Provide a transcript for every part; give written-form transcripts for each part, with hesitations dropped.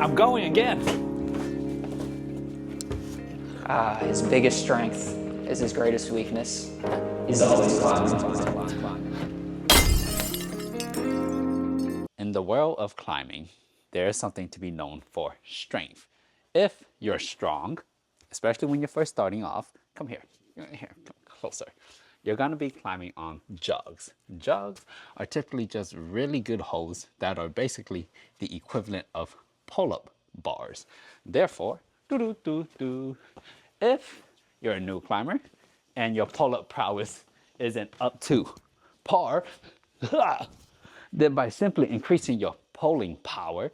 I'm going again. His biggest strength is his greatest weakness. He's always climbing. In the world of climbing, there is something to be known for: strength. If you're strong, especially when you're first starting off, come here, come closer. You're gonna be climbing on jugs. Jugs are typically just really good holds that are basically the equivalent of pull-up bars. Therefore, if you're a new climber and your pull-up prowess isn't up to par, then by simply increasing your pulling power,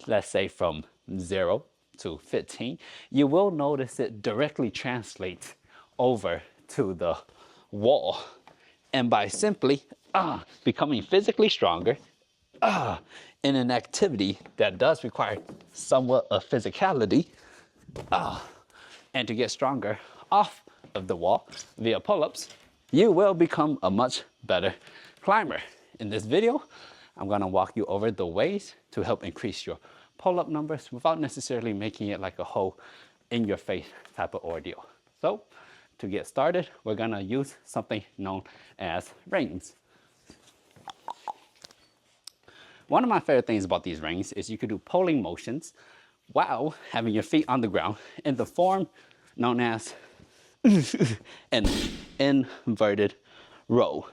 let's say from 0 to 15, you will notice it directly translates over to the wall. And by simply becoming physically stronger in an activity that does require somewhat of physicality, and to get stronger off of the wall via pull-ups, you will become a much better climber. In this video, I'm gonna walk you over the ways to help increase your pull-up numbers without necessarily making it like a whole in-your-face type of ordeal. So, to get started, we're gonna use something known as rings. One of my favorite things about these rings is you can do pulling motions while having your feet on the ground in the form known as an inverted row.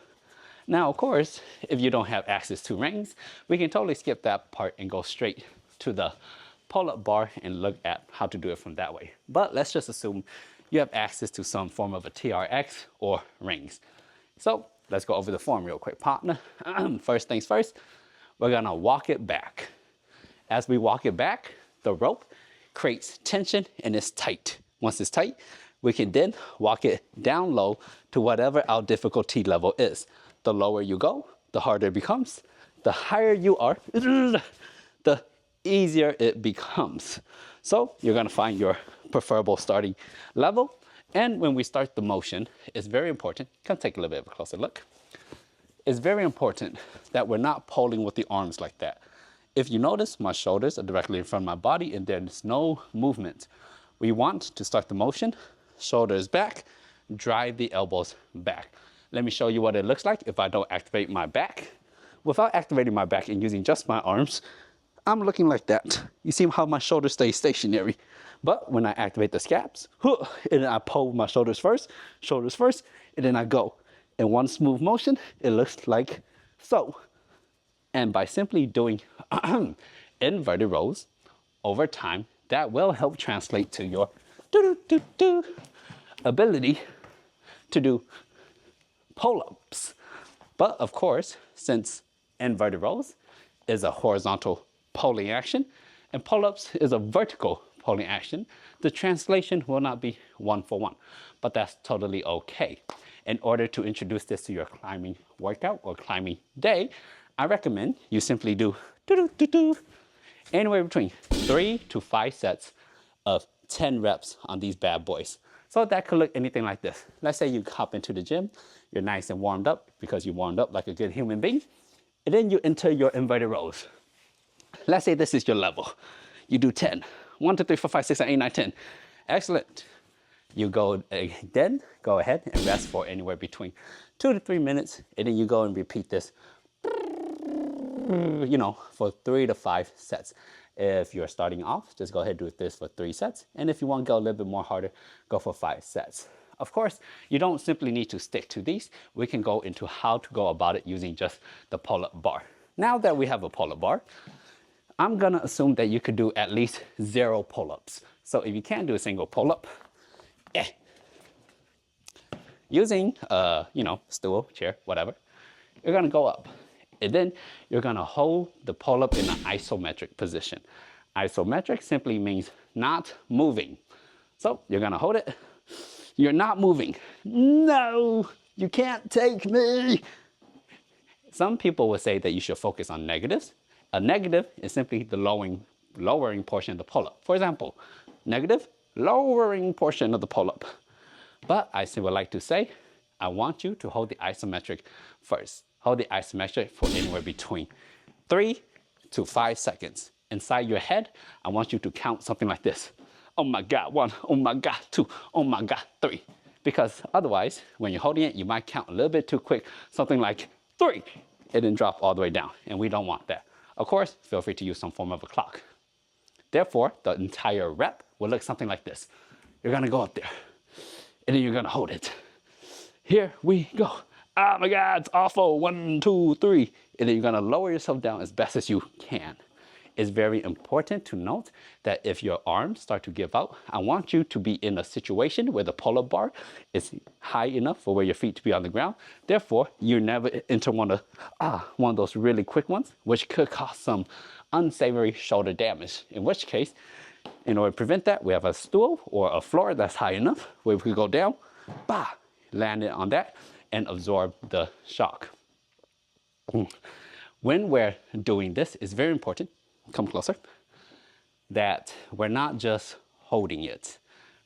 Now, of course, if you don't have access to rings, we can totally skip that part and go straight to the pull-up bar and look at how to do it from that way. But let's just assume you have access to some form of a TRX or rings. So let's go over the form real quick, partner. First things first, we're gonna walk it back. As we walk it back, the rope creates tension and it's tight. Once it's tight, we can then walk it down low to whatever our difficulty level is. The lower you go, the harder it becomes. The higher you are, the easier it becomes. So you're gonna find your preferable starting level. And when we start the motion, it's very important, come take a little bit of a closer look. It's very important that we're not pulling with the arms like that. If you notice, my shoulders are directly in front of my body and there's no movement. We want to start the motion, shoulders back, drive the elbows back. Let me show you what it looks like if I don't activate my back. Without activating my back and using just my arms, I'm looking like that. You see how my shoulders stay stationary. But when I activate the scaps, and then I pull my shoulders first, and then I go. In one smooth motion, it looks like so. And by simply doing inverted rows over time, that will help translate to your ability to do pull-ups. But of course, since inverted rows is a horizontal pulling action and pull-ups is a vertical pulling action, the translation will not be one for one, but that's totally okay. In order to introduce this to your climbing workout or climbing day, I recommend you simply do anywhere between 3 to 5 sets of 10 reps on these bad boys. So that could look anything like this. Let's say you hop into the gym, you're nice and warmed up because you warmed up like a good human being, and then you enter your inverted rows. Let's say this is your level. You do 10. 1, 2, 3, 4, 5, 6, 7, 8, 9, 10. Excellent. You go then go ahead and rest for anywhere between 2 to 3 minutes, and then you go and repeat this, for 3 to 5 sets. If you're starting off, just go ahead and do this for 3 sets. And if you want to go a little bit more harder, go for 5 sets. Of course, you don't simply need to stick to these. We can go into how to go about it using just the pull-up bar. Now that we have a pull-up bar, I'm gonna assume that you could do at least 0 pull-ups. So if you can't do a single pull-up, using, stool, chair, whatever, you're gonna go up. And then you're gonna hold the pull-up in an isometric position. Isometric simply means not moving. So you're gonna hold it. You're not moving. No, you can't take me. Some people will say that you should focus on negatives. A negative is simply the lowering portion of the pull-up. For example, negative, lowering portion of the pull-up. But I would like to say, I want you to hold the isometric first. Hold the isometric for anywhere between 3 to 5 seconds. inside your head, I want you to count something like this. Oh my God, 1, oh my God, 2, oh my God, 3. Because otherwise, when you're holding it, you might count a little bit too quick, something like 3, and then drop all the way down, and we don't want that. Of course, feel free to use some form of a clock. Therefore, the entire rep will look something like this. You're gonna go up there, and then you're gonna hold it. Here we go. Oh my God, it's awful. 1, 2, 3. And then you're gonna lower yourself down as best as you can. It's very important to note that if your arms start to give out, I want you to be in a situation where the pull-up bar is high enough for where your feet to be on the ground. Therefore, you never enter one of those really quick ones, which could cause some unsavory shoulder damage. In which case, in order to prevent that, we have a stool or a floor that's high enough where we could go down, land it on that, and absorb the shock. When we're doing this, it's very important, come closer, that we're not just holding it,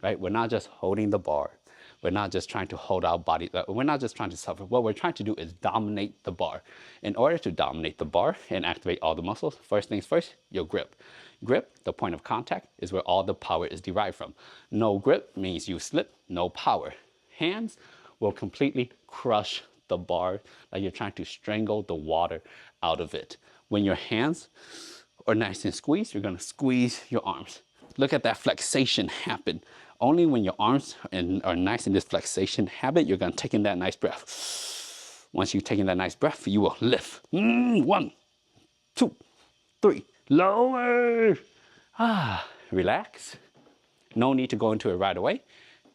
right? We're not just holding the bar. We're not just trying to hold our body. We're not just trying to suffer. What we're trying to do is dominate the bar. In order to dominate the bar and activate all the muscles, first things first, your grip. Grip, the point of contact, is where all the power is derived from. No grip means you slip, no power. Hands will completely crush the bar like you're trying to strangle the water out of it. When your hands are nice and squeezed, you're gonna squeeze your arms. Look at that flexation happen. Only when your arms are nice in this flexation habit, you're gonna take in that nice breath. Once you've taken that nice breath, you will lift. 1, 2, 3, lower. Relax. No need to go into it right away.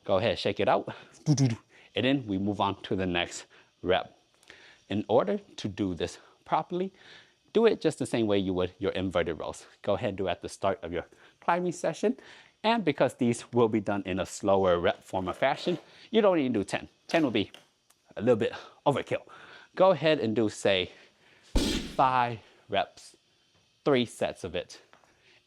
Go ahead, shake it out. And then we move on to the next rep. In order to do this properly, do it just the same way you would your inverted rows. Go ahead and do it at the start of your climbing session. And because these will be done in a slower rep form of fashion, you don't need to do 10. 10 will be a little bit overkill. Go ahead and do, say, 5 reps, 3 sets of it.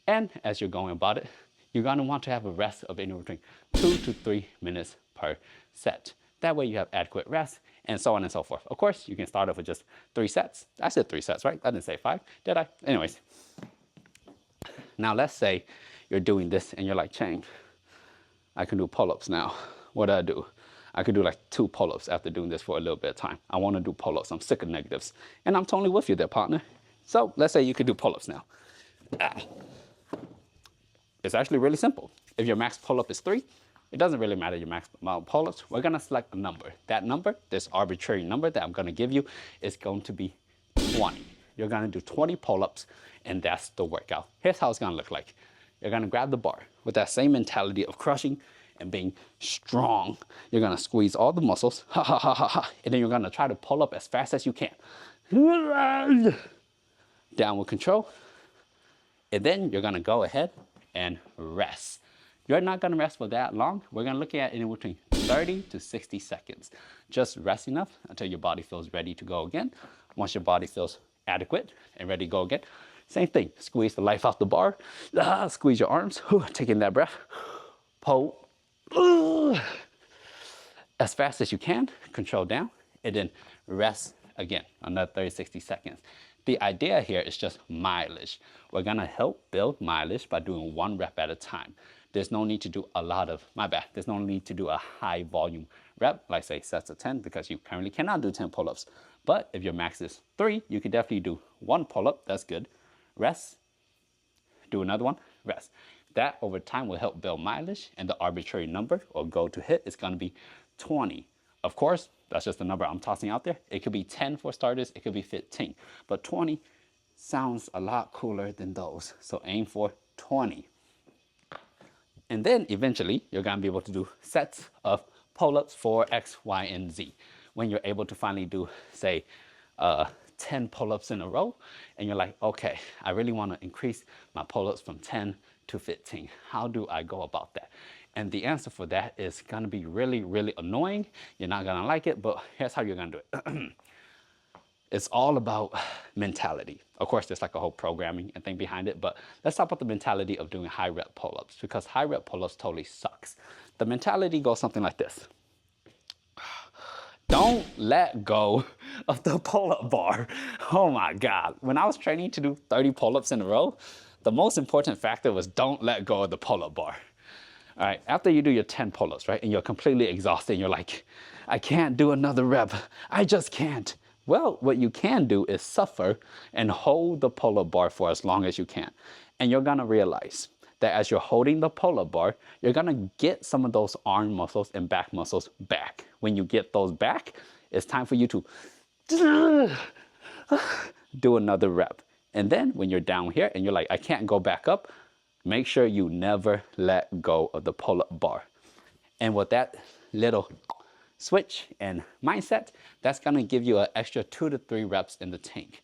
And as you're going about it, you're gonna want to have a rest of anywhere between 2 to 3 minutes per set. That way you have adequate rest, and so on and so forth. Of course, you can start off with just 3 sets. I said 3 sets, right? I didn't say 5, did I? Anyways. Now let's say you're doing this and you're like, Chang, I can do pull-ups now. What do I do? I could do like 2 pull-ups after doing this for a little bit of time. I want to do pull-ups. I'm sick of negatives. And I'm totally with you there, partner. So let's say you could do pull-ups now. It's actually really simple. If your max pull-up is 3, it doesn't really matter your max amount of pull-ups. We're gonna select a number. That number, this arbitrary number that I'm gonna give you, is going to be 20. You're gonna do 20 pull-ups, and that's the workout. Here's how it's gonna look like. You're gonna grab the bar with that same mentality of crushing and being strong. You're gonna squeeze all the muscles, and then you're gonna try to pull up as fast as you can. Down with control. And then you're gonna go ahead and rest. You're not gonna rest for that long. We're gonna look at anywhere between 30 to 60 seconds. Just rest enough until your body feels ready to go again. Once your body feels adequate and ready to go again, same thing. Squeeze the life out the bar. Squeeze your arms. Taking that breath. Pull. As fast as you can. Control down. And then rest again. Another 30, 60 seconds. The idea here is just mileage. We're gonna help build mileage by doing 1 rep at a time. There's no need to do a lot of, there's no need to do a high volume rep, like say sets of 10, because you currently cannot do 10 pull-ups. But if your max is 3, you can definitely do 1 pull-up, that's good. Rest, do another one, rest. That over time will help build mileage, and the arbitrary number or goal to hit is gonna be 20. Of course, that's just the number I'm tossing out there. It could be 10 for starters, it could be 15, but 20 sounds a lot cooler than those. So aim for 20. And then eventually you're gonna be able to do sets of pull-ups for X, Y, and Z. When you're able to finally do, say, 10 pull-ups in a row, and you're like, okay, I really wanna increase my pull-ups from 10 to 15. How do I go about that? And the answer for that is gonna be really, really annoying. You're not gonna like it, but here's how you're gonna do it. It's all about mentality. Of course, there's like a whole programming and thing behind it, but let's talk about the mentality of doing high rep pull-ups, because high rep pull-ups totally sucks. The mentality goes something like this. Don't let go of the pull-up bar. Oh my God. When I was training to do 30 pull-ups in a row, the most important factor was don't let go of the pull-up bar. All right, after you do your 10 pull-ups, right, and you're completely exhausted, and you're like, I can't do another rep. I just can't. Well, what you can do is suffer and hold the pull-up bar for as long as you can. And you're gonna realize that as you're holding the pull-up bar, you're gonna get some of those arm muscles and back muscles back. When you get those back, it's time for you to do another rep. And then when you're down here and you're like, I can't go back up, make sure you never let go of the pull-up bar. And with that little switch and mindset, that's gonna give you an extra 2 to 3 reps in the tank.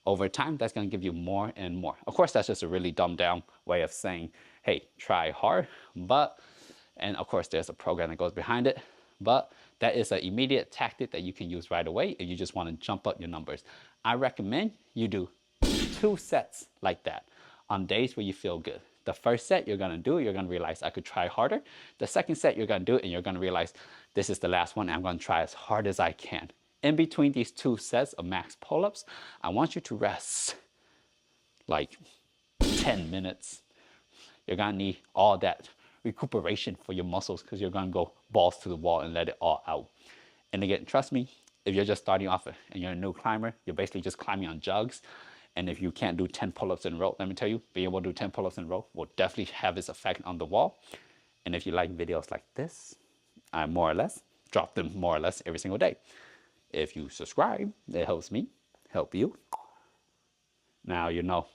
Over time, that's gonna give you more and more. Of course, that's just a really dumbed down way of saying, hey, try hard, and of course, there's a program that goes behind it, but that is an immediate tactic that you can use right away if you just wanna jump up your numbers. I recommend you do 2 sets like that on days where you feel good. The first set you're gonna do, you're gonna realize I could try harder. The second set you're gonna do it and you're gonna realize this is the last one and I'm gonna try as hard as I can. In between these 2 sets of max pull-ups, I want you to rest like 10 minutes. You're gonna need all that recuperation for your muscles because you're gonna go balls to the wall and let it all out. And again, trust me, if you're just starting off and you're a new climber, you're basically just climbing on jugs. And if you can't do 10 pull-ups in a row, let me tell you, being able to do 10 pull-ups in a row will definitely have its effect on the wall. And if you like videos like this, I more or less drop them more or less every single day. If you subscribe, it helps me, help you. Now you know